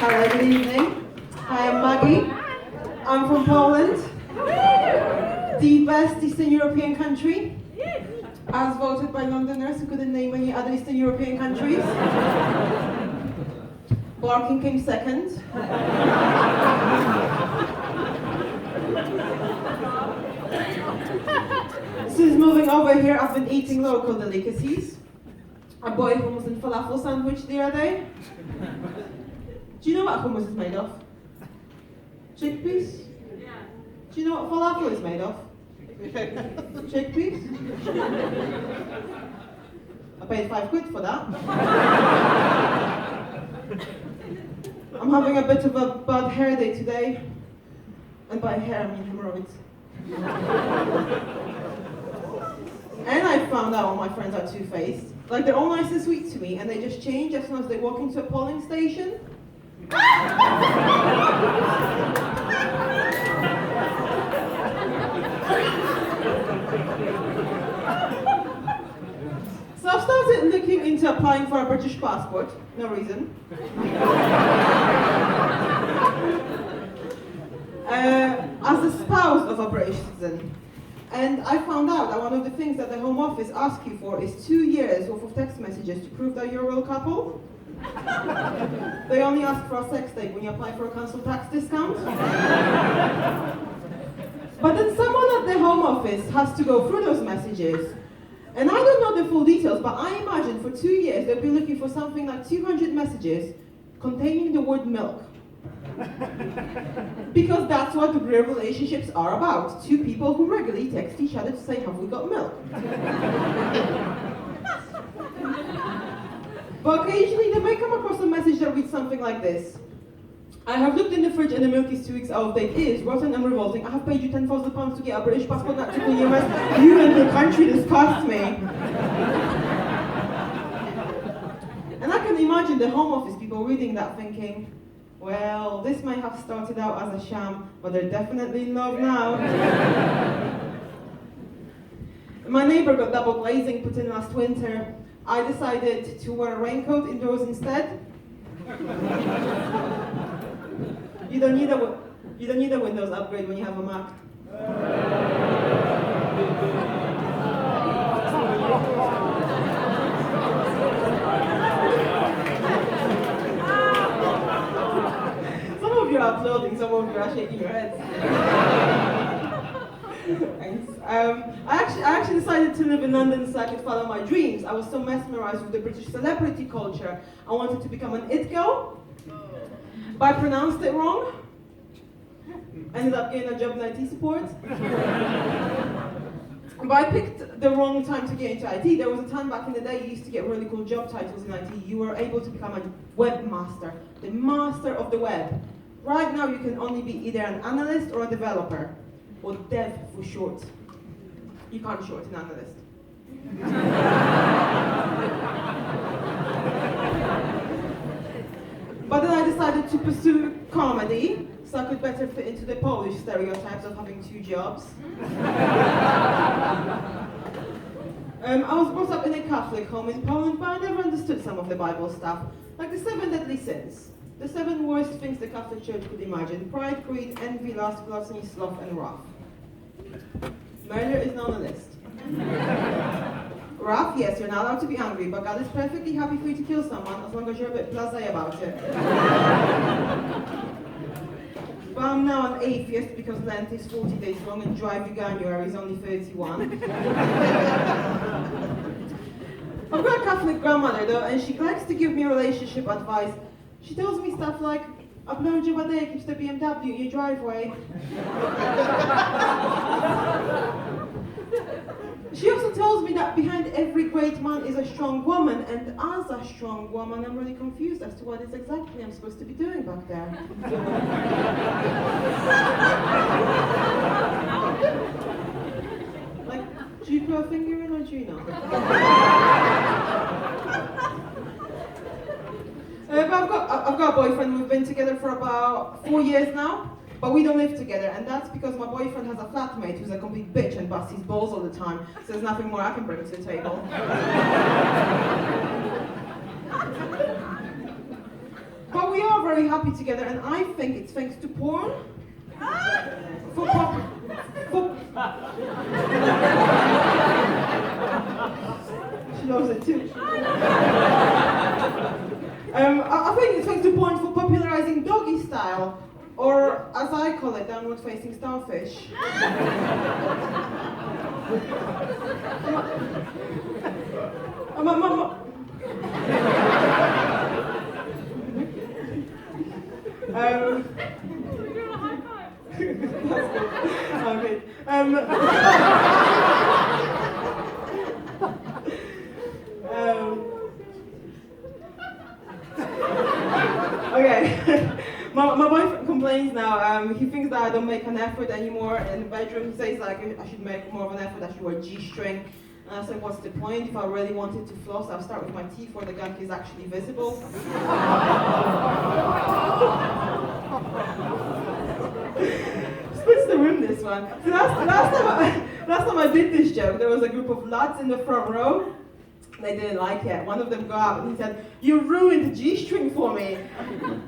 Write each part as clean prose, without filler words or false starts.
Hello, good evening. Hi, I'm Maggie. I'm from Poland, the best Eastern European country, as voted by Londoners who couldn't name any other Eastern European countries. Barking came second. Since moving over here, I've been eating local delicacies. A boy hummus and falafel sandwich the other day. Do you know what hummus is made of? Chickpeas? Yeah. Do you know what falafel is made of? Chickpeas? I paid £5 for that. I'm having a bit of a bad hair day today. And by hair, I mean hemorrhoids. And I found out all my friends are two-faced. Like, they're all nice and sweet to me, and they just change as soon as they walk into a polling station. So I've started looking into applying for a British passport. No reason. As a spouse of a British citizen. And I found out that one of the things that the Home Office asks you for is 2 years worth of text messages to prove that you're a real couple. They only ask for a sex tape when you apply for a council tax discount. But then someone at the Home Office has to go through those messages. And I don't know the full details, but I imagine for 2 years they'll be looking for something like 200 messages containing the word milk. Because that's what real relationships are about. Two people who regularly text each other to say, have we got milk? But occasionally they may come across a message that reads something like this. I have looked in the fridge and the milk is 2 weeks out of date. It is rotten and revolting. I have paid you £10,000 to get a British passport, not to the US. You and the country disgust me. And I can imagine the Home Office people reading that thinking, well, this may have started out as a sham, but they're definitely in love now. My neighbor got double glazing put in last winter. I decided to wear a raincoat indoors instead. You don't need a Windows upgrade when you have a Mac. Some of you are applauding, some of you are shaking your heads. Thanks. I actually decided to live in London so I could follow my dreams. I was so mesmerized with the British celebrity culture. I wanted to become an it girl. But I pronounced it wrong. Ended up getting a job in IT support. But I picked the wrong time to get into IT. There was a time back in the day you used to get really cool job titles in IT. You were able to become a webmaster, the master of the web. Right now you can only be either an analyst or a developer, or dev for short. You can't short an analyst. But then I decided to pursue comedy, so I could better fit into the Polish stereotypes of having 2 jobs. I was brought up in a Catholic home in Poland, but I never understood some of the Bible stuff, like the 7 deadly sins. The 7 worst things the Catholic Church could imagine: pride, greed, envy, lust, gluttony, sloth, and wrath. Murder is not on the list. Wrath, yes, you're not allowed to be angry, but God is perfectly happy for you to kill someone as long as you're a bit blasé about it. But I'm now an atheist because Lent is 40 days long and dry January is only 31. I've got a Catholic grandmother though, and she likes to give me relationship advice. She tells me stuff like, upload your ładunki to the BMW in your driveway. She also tells me that behind every great man is a strong woman, and as a strong woman, I'm really confused as to what is exactly I'm supposed to be doing back there. Like, do you put a finger in or do you not? But I've got a boyfriend. We've been together for about 4 years now. But we don't live together, and that's because my boyfriend has a flatmate who's a complete bitch and busts his balls all the time, so there's nothing more I can bring to the table. But we are very happy together, and I think it's thanks to porn. For pop, for... She loves it too. I think it's thanks to porn for popularizing doggy style, or as I call it, downward facing starfish. Okay. Okay. My boyfriend complains now. He thinks that I don't make an effort anymore in the bedroom. He says like I should make more of an effort. I should wear G-string. And I said, what's the point? If I really wanted to floss, I'll start with my teeth where the gunk is actually visible. Splits the room, this one. So last time I did this joke, there was a group of lads in the front row. They didn't like it. One of them got up and he said, "You ruined the G-string for me."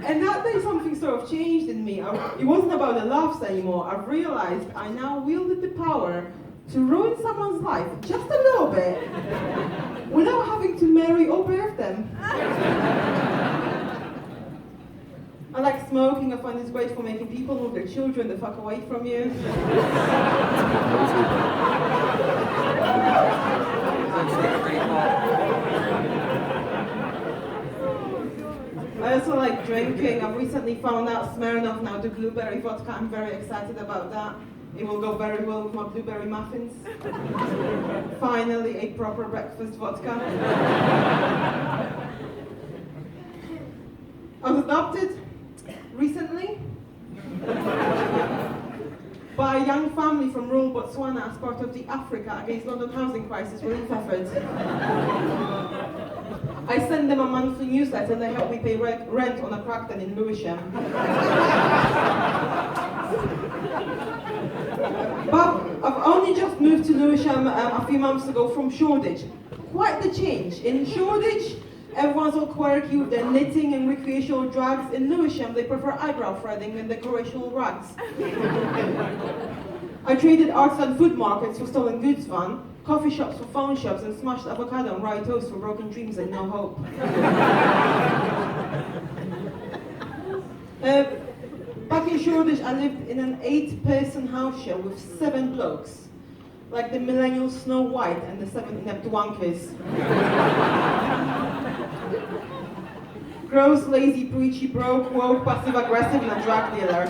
And that day something sort of changed in me. It wasn't about the laughs anymore. I realized I now wielded the power to ruin someone's life just a little bit without having to marry or birth them. I like smoking. I find it's great for making people move their children the fuck away from you. I also like drinking. I've recently found out Smirnoff now do blueberry vodka. I'm very excited about that. It will go very well with my blueberry muffins. Finally, a proper breakfast vodka. I was adopted recently by a young family from rural Botswana as part of the Africa Against London Housing Crisis relief effort. I send them a monthly newsletter and they help me pay rent on a crackden in Lewisham. But I've only just moved to Lewisham a few months ago from Shoreditch. Quite the change. In Shoreditch, everyone's all quirky with their knitting and recreational drugs. In Lewisham, they prefer eyebrow threading and decorational rugs. I traded arts and food markets for stolen goods fun, coffee shops for phone shops, and smashed avocado and rye toast for broken dreams and no hope. Back in Shoreditch, I lived in an 8-person house share with 7 blokes, like the millennial Snow White and the 7 inept wankers. Gross, lazy, preachy, broke, woke, passive-aggressive, and a drug dealer.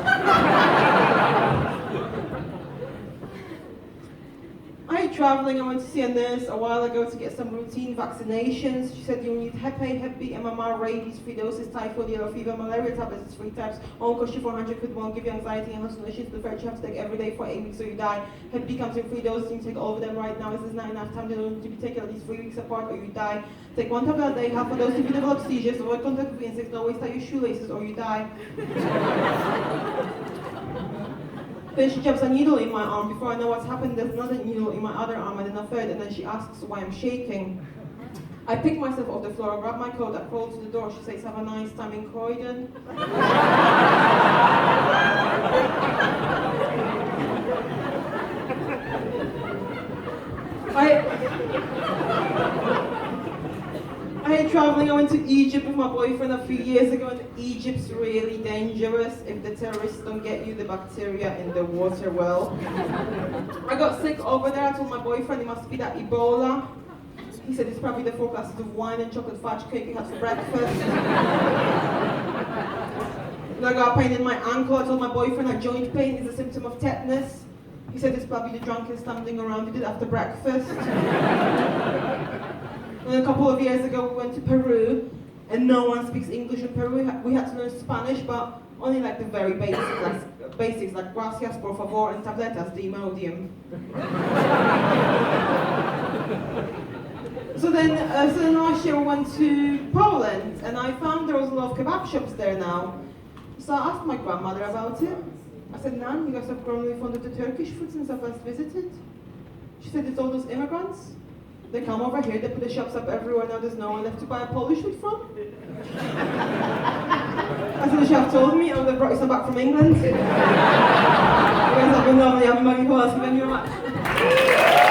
I hate traveling. I went to see a nurse a while ago to get some routine vaccinations. She said you need Hep A, Hep B, MMR, rabies, 3 doses, typhoid, yellow fever, malaria tablets, 3 types. All cost you 400 quid, won't give you anxiety and hallucinations. The first you have to take every day for 8 weeks so you die. Hep B comes in 3 doses, you take all of them right now. This is not enough time. They need to be taken at least 3 weeks apart or you die. Take 1 tablet a day, half a dose if you develop seizures, avoid contact with insects, don't waste out your shoelaces or you die. Then she jabs a needle in my arm. Before I know what's happened, there's another needle in my other arm and then a third, and then she asks why I'm shaking. I pick myself off the floor, I grab my coat, I crawl to the door. She says, "Have a nice time in Croydon." I hate traveling. I went to Egypt with my boyfriend a few years ago, and Egypt's really dangerous. If the terrorists don't get you, the bacteria in the water will. I got sick over there. I told my boyfriend it must be that Ebola. He said it's probably the 4 glasses of wine and chocolate fudge cake he had for breakfast. And I got pain in my ankle. I told my boyfriend a joint pain is a symptom of tetanus. He said it's probably the drunkest stumbling around he did after breakfast. And a couple of years ago we went to Peru, and no one speaks English in Peru. We had to learn Spanish, but only like the very basics like gracias, por favor, and tabletas de Imodium. So then last year we went to Poland, and I found there was a lot of kebab shops there now. So I asked my grandmother about it. I said, "Nan, you guys have grown really fond of the Turkish food since I first visited?" She said, "It's all those immigrants. They come over here, they put the shops up everywhere, now there's no one left to buy a Polish food from." I said, wish you have told me. I would have brought you some back from England. You guys have been lovely. I'm Maggie Kowalski. Thank you very much.